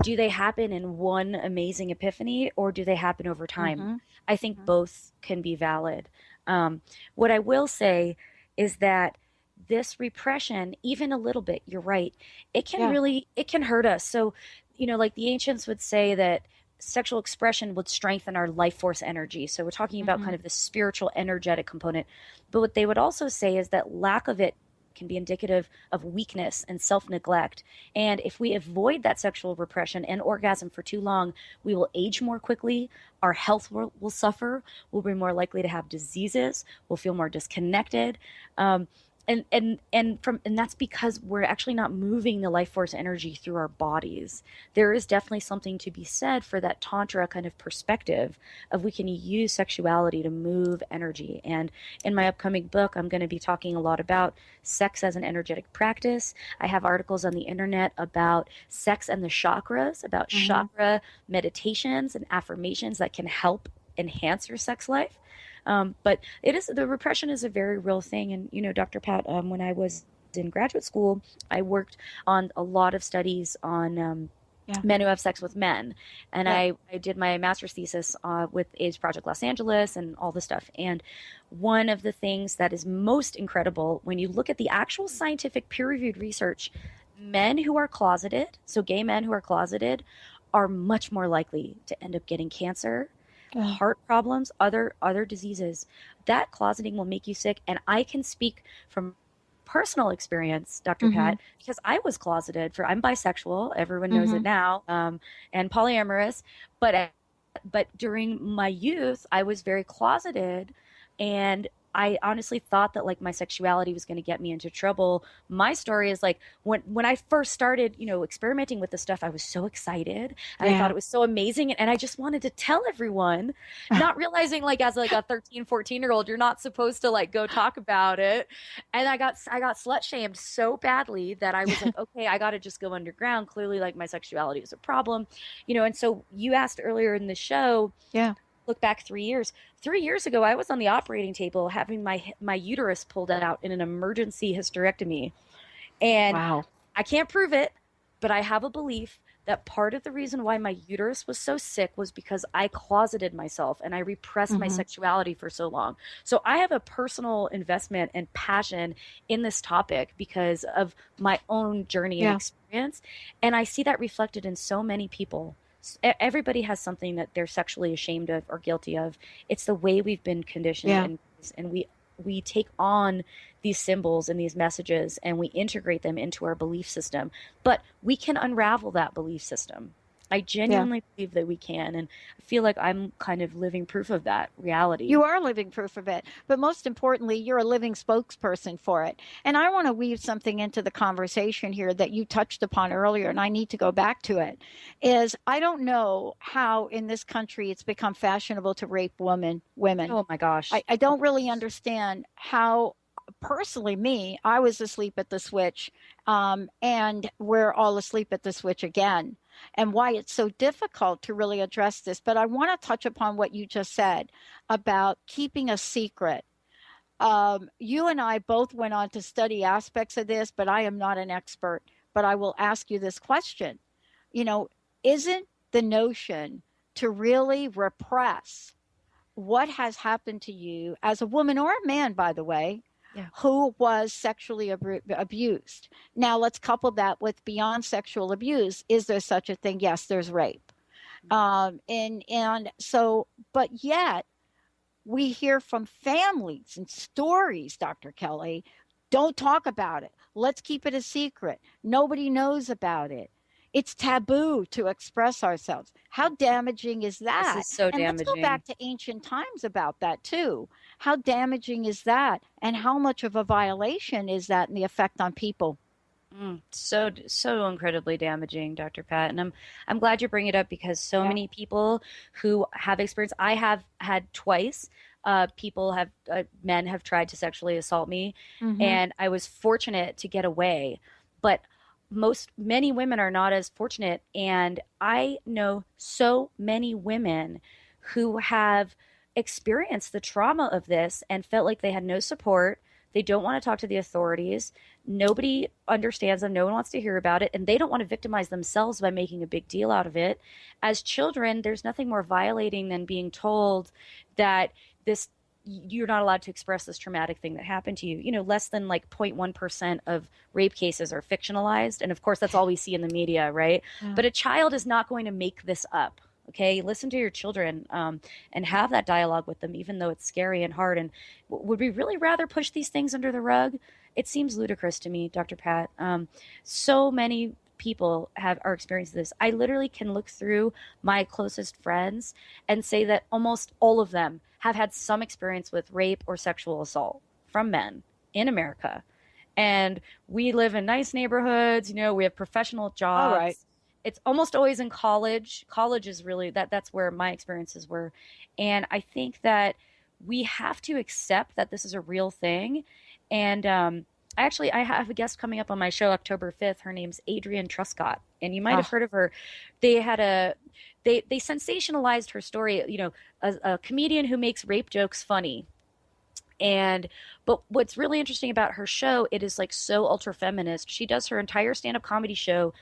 [SPEAKER 4] do they happen in one amazing epiphany, or do they happen over time? I think both can be valid. What I will say is that this repression, even a little bit, you're right, it can hurt us. So, you know, like the ancients would say that sexual expression would strengthen our life force energy. So we're talking about kind of the spiritual, energetic component. But what they would also say is that lack of it can be indicative of weakness and self-neglect. And if we avoid that sexual repression and orgasm for too long, we will age more quickly. Our health will suffer. We'll be more likely to have diseases. We'll feel more disconnected. And that's because we're actually not moving the life force energy through our bodies. There is definitely something to be said for that tantra kind of perspective of we can use sexuality to move energy. And in my upcoming book, I'm going to be talking a lot about sex as an energetic practice. I have articles on the internet about sex and the chakras, about chakra meditations and affirmations that can help enhance your sex life. But the repression is a very real thing. And, you know, Dr. Pat, when I was in graduate school, I worked on a lot of studies on men who have sex with men. And I did my master's thesis with AIDS Project Los Angeles and all the stuff. And one of the things that is most incredible, when you look at the actual scientific peer-reviewed research, men who are closeted, so gay men who are closeted, are much more likely to end up getting cancer, heart problems, other diseases. That closeting will make you sick. And I can speak from personal experience, Dr. Pat, because I was closeted I'm bisexual. Everyone knows it now, and polyamorous. But during my youth, I was very closeted, and I honestly thought that like my sexuality was going to get me into trouble. My story is like when I first started, experimenting with this stuff, I was so excited and I thought it was so amazing. And I just wanted to tell everyone, not realizing like as like a 13, 14-year-old, you're not supposed to like go talk about it. And I got slut shamed so badly that I was like, okay, I got to just go underground. Clearly like my sexuality is a problem, and so you asked earlier in the show, look back 3 years. 3 years ago, I was on the operating table having my uterus pulled out in an emergency hysterectomy. And I can't prove it, but I have a belief that part of the reason why my uterus was so sick was because I closeted myself and I repressed my sexuality for so long. So I have a personal investment and passion in this topic because of my own journey and experience. And I see that reflected in so many people. Everybody has something that they're sexually ashamed of or guilty of. It's the way we've been conditioned, and we take on these symbols and these messages and we integrate them into our belief system. But we can unravel that belief system. I genuinely believe that we can, and I feel like I'm kind of living proof of that reality.
[SPEAKER 3] You are living proof of it, but most importantly, you're a living spokesperson for it. And I want to weave something into the conversation here that you touched upon earlier, and I need to go back to it, is I don't know how in this country it's become fashionable to rape women.
[SPEAKER 4] Oh my gosh.
[SPEAKER 3] I don't really understand how. Personally, I was asleep at the switch, and we're all asleep at the switch again, and why it's so difficult to really address this. But I want to touch upon what you just said about keeping a secret. You and I both went on to study aspects of this, but I am not an expert. But I will ask you this question. Isn't the notion to really repress what has happened to you as a woman or a man, by the way, who was sexually abused? Now, let's couple that with beyond sexual abuse. Is there such a thing? Yes, there's rape. And so, but yet we hear from families and stories, Dr. Kelly, don't talk about it. Let's keep it a secret. Nobody knows about it. It's taboo to express ourselves. How damaging is that?
[SPEAKER 4] This is so damaging.
[SPEAKER 3] Let's go back to ancient times about that too. How damaging is that? And how much of a violation is that in the effect on people?
[SPEAKER 4] So incredibly damaging, Dr. Pat. And I'm glad you bring it up because so many people who have experienced, I have had twice, men have tried to sexually assault me, and I was fortunate to get away. But many women are not as fortunate. And I know so many women who have experienced the trauma of this and felt like they had no support. They don't want to talk to the authorities. Nobody understands them. No one wants to hear about it. And they don't want to victimize themselves by making a big deal out of it. As children, there's nothing more violating than being told that you're not allowed to express this traumatic thing that happened to you. Less than like 0.1% of rape cases are fictionalized. And of course, that's all we see in the media, right? But a child is not going to make this up. Okay, listen to your children and have that dialogue with them, even though it's scary and hard. And would we really rather push these things under the rug? It seems ludicrous to me, Dr. Pat. So many people are experiencing this. I literally can look through my closest friends and say that almost all of them have had some experience with rape or sexual assault from men in America. And we live in nice neighborhoods. We have professional jobs.
[SPEAKER 3] All right.
[SPEAKER 4] It's almost always in college. College is really that's where my experiences were. And I think that we have to accept that this is a real thing. And I have a guest coming up on my show October 5th. Her name's Adrienne Truscott. And you might have heard of her. They sensationalized her story, a comedian who makes rape jokes funny. But what's really interesting about her show, it is like so ultra feminist. She does her entire stand-up comedy show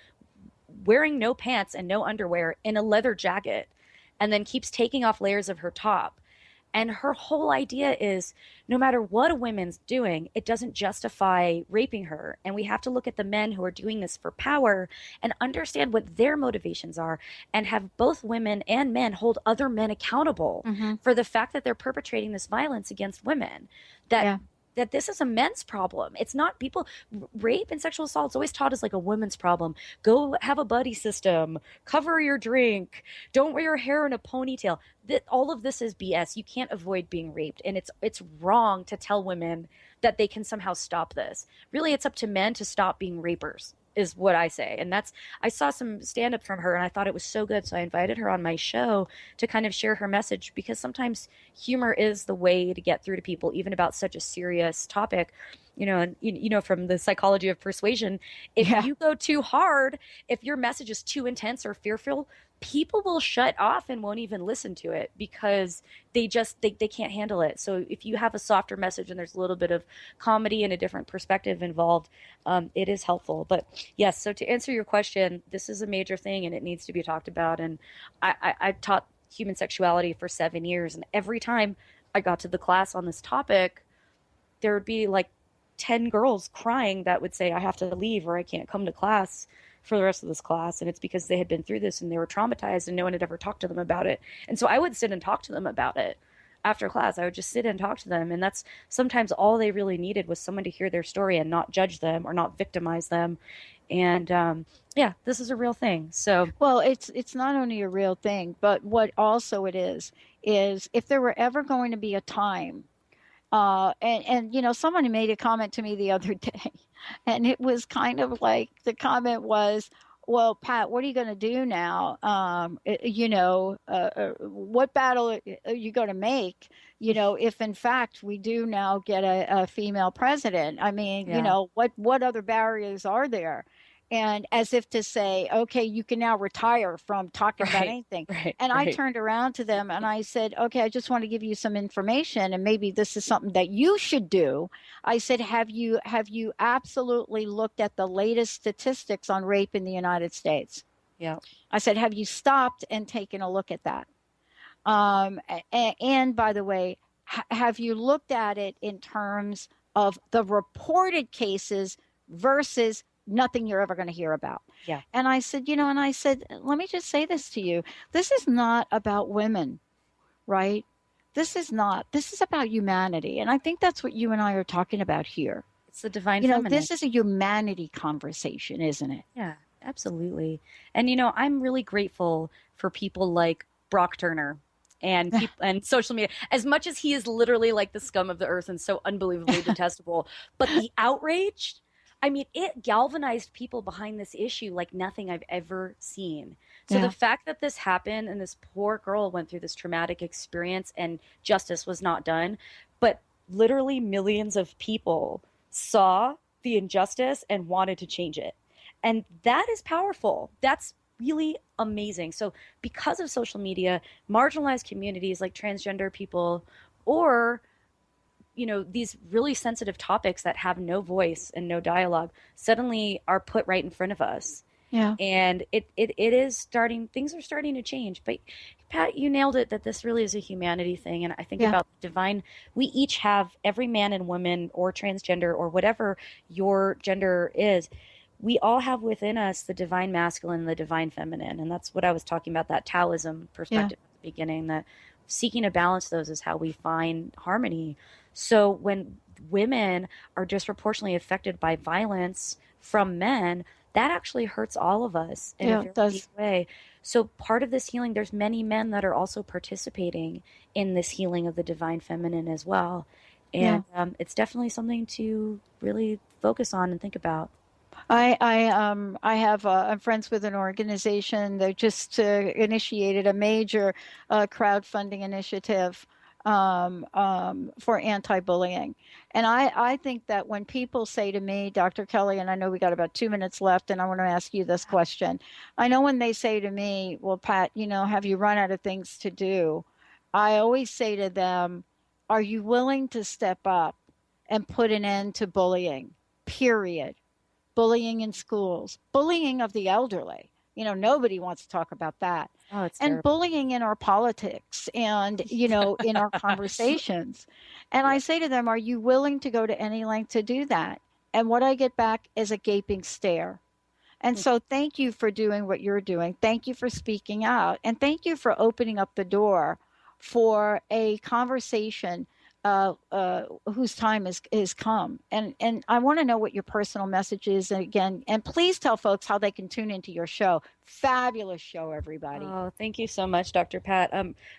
[SPEAKER 4] wearing no pants and no underwear in a leather jacket, and then keeps taking off layers of her top. And her whole idea is no matter what a woman's doing, it doesn't justify raping her. And we have to look at the men who are doing this for power and understand what their motivations are, and have both women and men hold other men accountable for the fact that they're perpetrating this violence against women. That this is a men's problem. It's not people. Rape and sexual assault is always taught as like a women's problem. Go have a buddy system. Cover your drink. Don't wear your hair in a ponytail. All of this is BS. You can't avoid being raped, and it's wrong to tell women that they can somehow stop this. Really, it's up to men to stop being rapers, is what I say. And I saw some stand up from her, and I thought it was so good. So I invited her on my show to kind of share her message, because sometimes humor is the way to get through to people, even about such a serious topic. And from the psychology of persuasion, if you go too hard, if your message is too intense or fearful, people will shut off and won't even listen to it, because they can't handle it. So if you have a softer message and there's a little bit of comedy and a different perspective involved, it is helpful. But yes, so to answer your question, this is a major thing and it needs to be talked about. And I taught human sexuality for 7 years, and every time I got to the class on this topic, there would be like 10 girls crying that would say, I have to leave, or I can't come to class for the rest of this class. And it's because they had been through this and they were traumatized and no one had ever talked to them about it. And so I would sit and talk to them about it after class. I would just sit and talk to them. And that's sometimes all they really needed, was someone to hear their story and not judge them or not victimize them. And this is a real thing. So,
[SPEAKER 3] well, it's not only a real thing, but what also it is if there were ever going to be a time, and someone made a comment to me the other day, and it was kind of like, the comment was, well, Pat, what are you going to do now? What battle are you going to make, if in fact we do now get a female president? I mean, what other barriers are there? And as if to say, okay, you can now retire from talking about anything. And I turned around to them and I said, okay, I just want to give you some information, and maybe this is something that you should do. I said, have you absolutely looked at the latest statistics on rape in the United States?
[SPEAKER 4] Yeah.
[SPEAKER 3] I said, have you stopped and taken a look at that? And by the way, have you looked at it in terms of the reported cases versus nothing you're ever going to hear about?
[SPEAKER 4] Yeah.
[SPEAKER 3] And I said, let me just say this to you. This is not about women, right? This is about humanity. And I think that's what you and I are talking about here.
[SPEAKER 4] It's the divine feminine.
[SPEAKER 3] This is a humanity conversation, isn't it?
[SPEAKER 4] Yeah, absolutely. And, I'm really grateful for people like Brock Turner and social media, as much as he is literally like the scum of the earth and so unbelievably detestable, but the outrage, I mean, it galvanized people behind this issue like nothing I've ever seen. So the fact that this happened and this poor girl went through this traumatic experience and justice was not done, but literally millions of people saw the injustice and wanted to change it. And that is powerful. That's really amazing. So because of social media, marginalized communities like transgender people, or these really sensitive topics that have no voice and no dialogue, suddenly are put right in front of us.
[SPEAKER 3] Yeah.
[SPEAKER 4] And it is things are starting to change. But Pat, you nailed it, that this really is a humanity thing. And I think about divine, we each have, every man and woman or transgender or whatever your gender is, we all have within us the divine masculine and the divine feminine. And that's what I was talking about, that Taoism perspective at the beginning, that seeking to balance those is how we find harmony. So when women are disproportionately affected by violence from men, that actually hurts all of us in a very deep way. So part of this healing, there's many men that are also participating in this healing of the divine feminine as well. And it's definitely something to really focus on and think about.
[SPEAKER 3] I'm friends with an organization that just initiated a major crowdfunding initiative for anti-bullying. And I think that when people say to me, Dr. Kelly, and I know we got about 2 minutes left, and I want to ask you this question. I know when they say to me, well, Pat, have you run out of things to do? I always say to them, are you willing to step up and put an end to bullying, period? Bullying in schools, bullying of the elderly. Nobody wants to talk about that.
[SPEAKER 4] it's
[SPEAKER 3] and
[SPEAKER 4] terrible.
[SPEAKER 3] bullying in our politics and, in our conversations. And I say to them, are you willing to go to any length to do that? And what I get back is a gaping stare. And so thank you for doing what you're doing. Thank you for speaking out. And thank you for opening up the door for a conversation whose time has come. And I want to know what your personal message is. And please tell folks how they can tune into your show. Fabulous show, everybody.
[SPEAKER 4] Oh, thank you so much, Dr. Pat.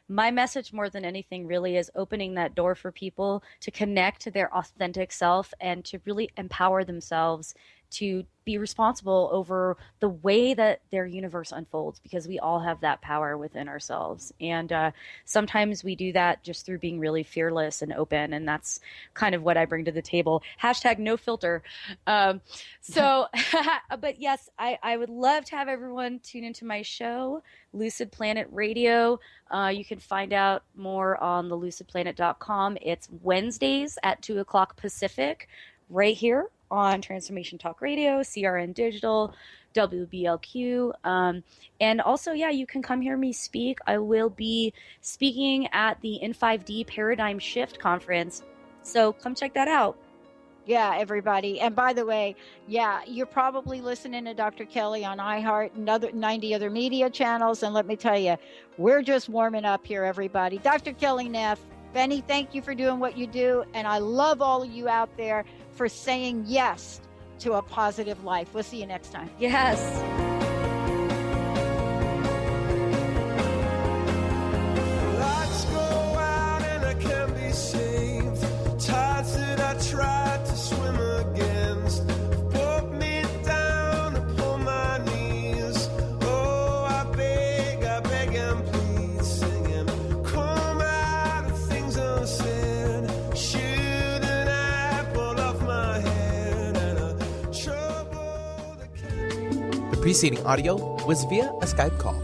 [SPEAKER 4] My message more than anything really is opening that door for people to connect to their authentic self and to really empower themselves to be responsible over the way that their universe unfolds, because we all have that power within ourselves. And sometimes we do that just through being really fearless and open. And that's kind of what I bring to the table. #no filter. But yes, I would love to have everyone tune into my show, Lucid Planet Radio. You can find out more on thelucidplanet.com. It's Wednesdays at 2:00 Pacific, right here on Transformation Talk Radio, CRN Digital, WBLQ. And also, you can come hear me speak. I will be speaking at the N5D Paradigm Shift Conference. So come check that out.
[SPEAKER 3] Yeah, everybody. And by the way, you're probably listening to Dr. Kelly on iHeart and 90 other media channels. And let me tell you, we're just warming up here, everybody. Dr. Kelly Neff, Benny, thank you for doing what you do. And I love all of you out there for saying yes to a positive life. We'll see you next time.
[SPEAKER 4] Yes.
[SPEAKER 14] Lights go out and I can't be saved. Tides that I tried to swim against put me down upon my knees. Oh, I beg and plead, singing, come out of things unsaid. Shouldn't I pull off my head and a trouble that
[SPEAKER 2] The preceding audio was via a Skype call.